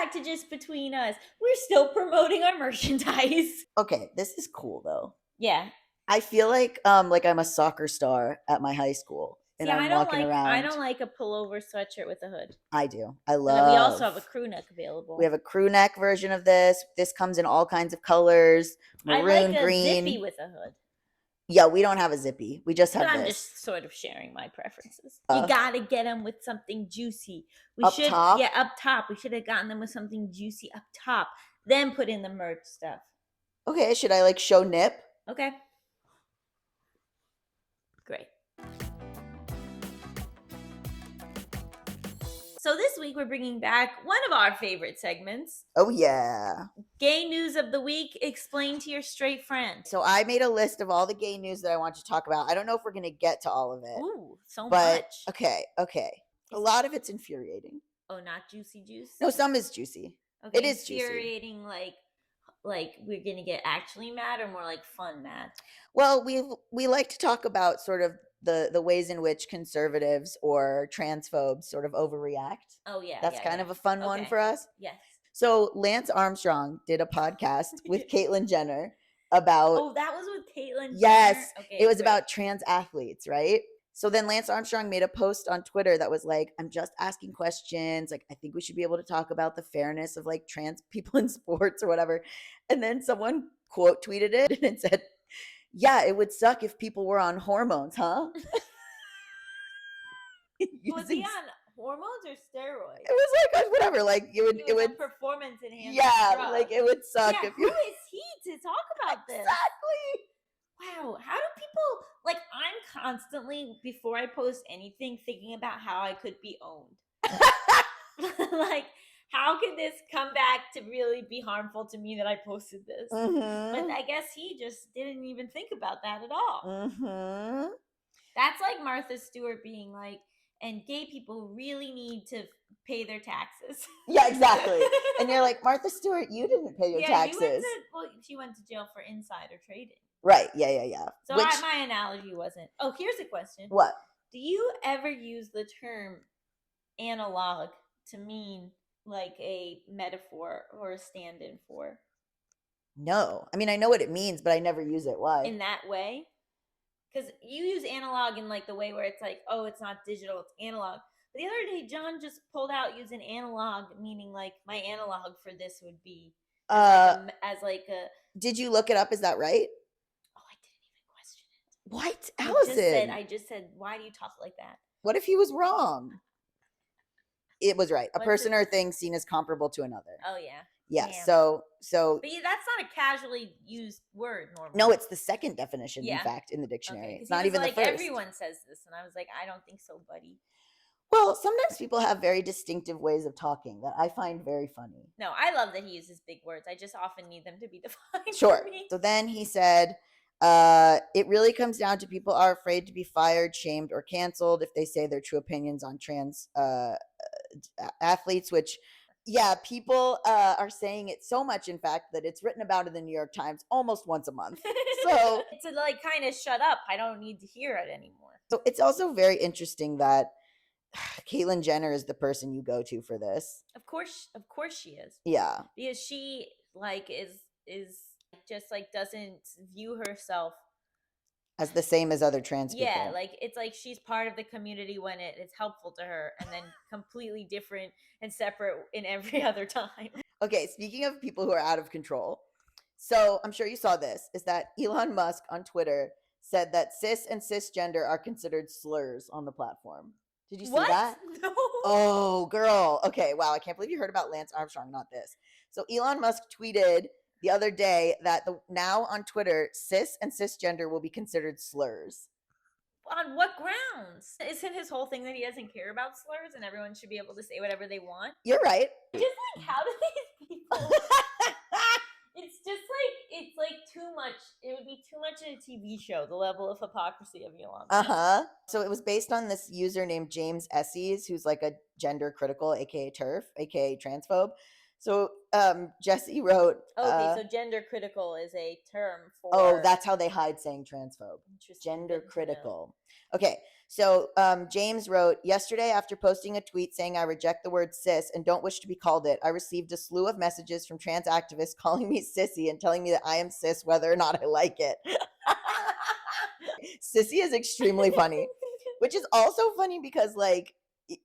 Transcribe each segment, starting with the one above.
back to just between us. We're still promoting our merchandise. Okay, this is cool though. Yeah. I feel like I'm a soccer star at my high school. And See, I'm walking around. I don't like a pullover sweatshirt with a hood. I do. I And love. then we also have a crew neck available. We have a crew neck version of this. This comes in all kinds of colors. Maroon, I like a green. zippy with a hood. Yeah, we don't have a zippy. We just have But I'm this. just sort of sharing my preferences. You gotta get them with something juicy. Top? Yeah, up top. We should have gotten them with something juicy up top. Then put in the merch stuff. Okay, should I like show nip? Okay. Great. So this week we're bringing back one of our favorite segments. Oh yeah. Gay news of the week, explain to your straight friend. So I made a list of all the gay news that I want to talk about. I don't know if we're going to get to all of it. Ooh, so but, much. Okay. A lot of it's infuriating. Oh, not juicy juice? No, some is juicy. Okay, it is infuriating, juicy. Like we're going to get actually mad or more like fun mad? Well, we like to talk about sort of the ways in which conservatives or transphobes sort of overreact. Oh, yeah. That's kind of a fun one for us. Yes. So Lance Armstrong did a podcast with Caitlyn Jenner about... Oh, that was with Caitlyn Jenner? Yes. Okay, it was about trans athletes, right? So then Lance Armstrong made a post on Twitter that was like, I'm just asking questions. Like, I think we should be able to talk about the fairness of like trans people in sports or whatever. And then someone quote tweeted it and it said, yeah, it would suck if people were on hormones, huh? Was he on hormones or steroids? It was like whatever, like it would performance enhancing. Yeah, drugs. like it would suck if you. Who is he to talk about this? Exactly. Wow, how do people like? I'm constantly before I post anything thinking about how I could be owned. Like, how could this come back to really be harmful to me that I posted this? But I guess he just didn't even think about that at all. That's like Martha Stewart being like, and gay people really need to pay their taxes. Yeah, exactly. And you're like, Martha Stewart, you didn't pay your taxes. She went to jail for insider trading. Right. Yeah. So my analogy wasn't. Oh, here's a question. What? Do you ever use the term analog to mean like a metaphor or a stand-in for? No. I mean, I know what it means, but I never use it. Why? In that way? Because you use analog in like the way where it's like, oh, it's not digital, it's analog. But the other day, John just pulled out using analog, meaning like my analog for this would be as like a. Did you look it up? Is that right? Oh, I didn't even question it. What, Allison? I just said, why do you talk like that? What if he was wrong? It was right. A person or thing seen as comparable to another. Oh yeah. Yeah. Damn. So. But that's not a casually used word normally. No, it's the second definition, in fact, in the dictionary. Okay, it's not even the first. Everyone says this, and I was like, I don't think so, buddy. Well, sometimes people have very distinctive ways of talking that I find very funny. No, I love that he uses big words. I just often need them to be defined. Sure. For me. So then he said, it really comes down to people are afraid to be fired, shamed, or canceled if they say their true opinions on trans athletes, which, yeah, people are saying it so much, in fact, that it's written about in the New York Times almost once a month. So to like kind of shut up. I don't need to hear it anymore. So it's also very interesting that Caitlyn Jenner is the person you go to for this. Of course she is. Yeah. Because she like is just like doesn't view herself as the same as other trans people. Yeah, like it's like she's part of the community when it is helpful to her, and then completely different and separate in every other time. Okay, speaking of people who are out of control, so I'm sure you saw this, is that Elon Musk on Twitter said that cis and cisgender are considered slurs on the platform. Did you see that? No. Oh, girl. Okay, wow, I can't believe you heard about Lance Armstrong, not this. So Elon Musk tweeted the other day that now on Twitter, cis and cisgender will be considered slurs. On what grounds? Isn't his whole thing that he doesn't care about slurs and everyone should be able to say whatever they want? You're right. Just like, how do these people... It's just like, it's like too much. It would be too much in a TV show, the level of hypocrisy of Elon Musk. So it was based on this user named James Esses, who's like a gender critical, aka TERF, aka transphobe. So Jesse wrote... Okay, so gender critical is a term for... Oh, that's how they hide saying transphobe. Gender critical. Okay, so James wrote, yesterday after posting a tweet saying I reject the word cis and don't wish to be called it, I received a slew of messages from trans activists calling me sissy and telling me that I am cis whether or not I like it. Sissy is extremely funny, which is also funny because like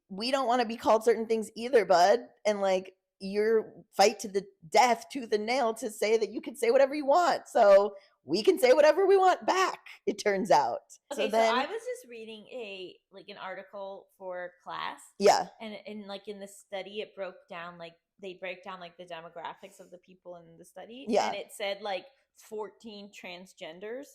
we don't want to be called certain things either, bud. And like you're fight to the death, tooth and nail to say that you can say whatever you want. So we can say whatever we want back, it turns out. Okay, so then I was just reading an article for class. Yeah. And like in the study it broke down like they break down like the demographics of the people in the study. Yeah. And it said like 14 transgenders.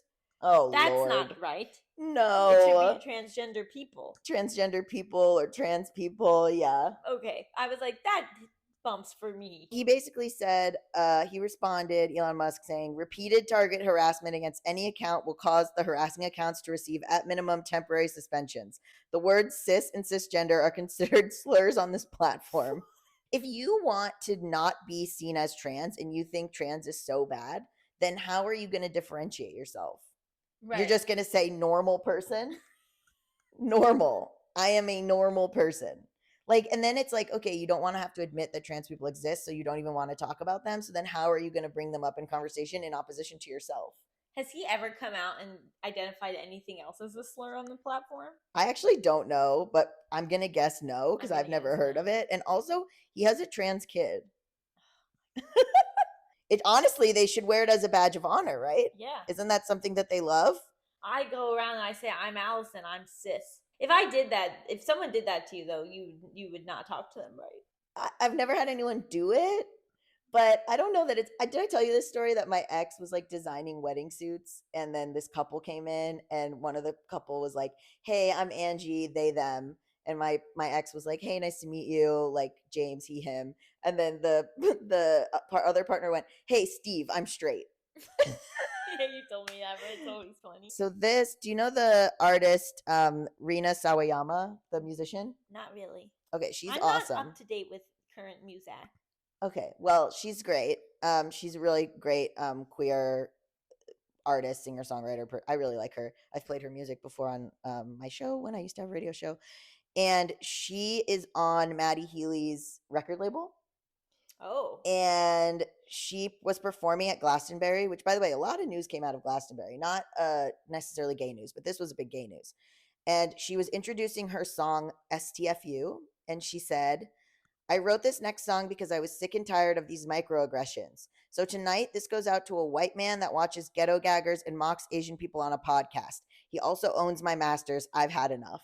Oh, that's Lord. not right. No. It should be transgender people. Transgender people or trans people, yeah. Okay. I was like, that bumps for me. He basically said, he responded, Elon Musk, saying, repeated target harassment against any account will cause the harassing accounts to receive at minimum temporary suspensions. The words cis and cisgender are considered slurs on this platform. If you want to not be seen as trans and you think trans is so bad, then how are you going to differentiate yourself? Right. You're just going to say normal person? Normal. I am a normal person. Like, and then it's like, okay, you don't want to have to admit that trans people exist, so you don't even want to talk about them. So then how are you going to bring them up in conversation in opposition to yourself? Has he ever come out and identified anything else as a slur on the platform? I actually don't know, but I'm going to guess no, because I've never heard of it. And also, he has a trans kid. It honestly, they should wear it as a badge of honor, right? Yeah. Isn't that something that they love? I go around and I say, I'm Allison, I'm cis. If I did that, if someone did that to you, though, you would not talk to them, right? I've never had anyone do it, but I don't know that it's. Did I tell you this story that my ex was like designing wedding suits, and then this couple came in, and one of the couple was like, "Hey, I'm Angie, they them," and my ex was like, "Hey, nice to meet you," like James, he him, and then the other partner went, "Hey, Steve, I'm straight." Yeah, you told me that, but it's always funny. So do you know the artist Rina Sawayama, the musician? Not really. Okay, she's I'm awesome. not up to date with current music. Okay, well, she's great. She's a really great queer artist, singer, songwriter. I really like her. I've played her music before on my show when I used to have a radio show, and she is on Maddie Healy's record label. Oh. And she was performing at Glastonbury, which, by the way, a lot of news came out of Glastonbury, not necessarily gay news, but this was a big gay news. And she was introducing her song STFU, and she said, I wrote this next song because I was sick and tired of these microaggressions. So tonight, this goes out to a white man that watches ghetto gaggers and mocks Asian people on a podcast. He also owns my masters. I've had enough.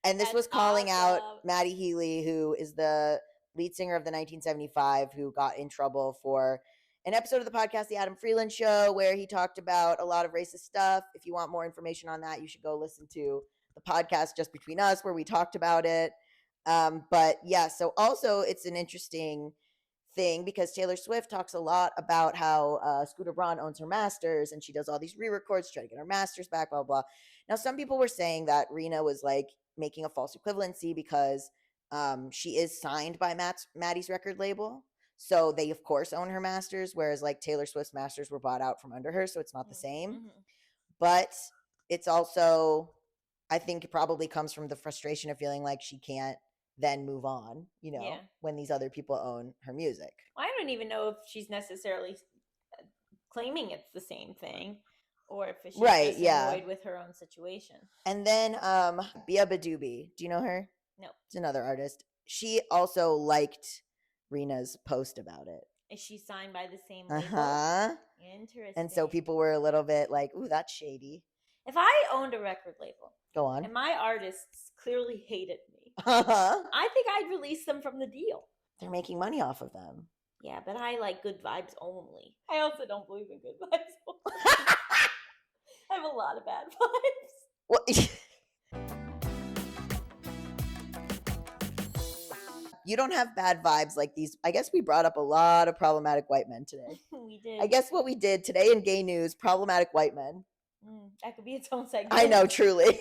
And this was calling out Maddie Healy, who is the lead singer of the 1975, who got in trouble for an episode of the podcast, The Adam Freeland Show, where he talked about a lot of racist stuff. If you want more information on that, you should go listen to the podcast Just Between Us, where we talked about it. But yeah, so also it's an interesting thing because Taylor Swift talks a lot about how Scooter Braun owns her masters and she does all these re-records to try to get her masters back, blah, blah. Now, some people were saying that Rina was like making a false equivalency because she is signed by Maddie's record label. So they, of course, own her masters, whereas like Taylor Swift's masters were bought out from under her. So it's not the same. Mm-hmm. But it's also, I think it probably comes from the frustration of feeling like she can't then move on, when these other people own her music. Well, I don't even know if she's necessarily claiming it's the same thing or if she's just annoyed with her own situation. And then Bia Badoobie, do you know her? No. It's another artist. She also liked Rina's post about it. Is she signed by the same label? Uh-huh. Interesting. And so people were a little bit like, ooh, that's shady. If I owned a record label. Go on. And my artists clearly hated me. Uh-huh. I think I'd release them from the deal. They're making money off of them. Yeah, but I like good vibes only. I also don't believe in good vibes only. I have a lot of bad vibes. Well, you don't have bad vibes like these. I guess we brought up a lot of problematic white men today. We did. I guess what we did today in gay news, problematic white men. That could be its own segment. I know, truly.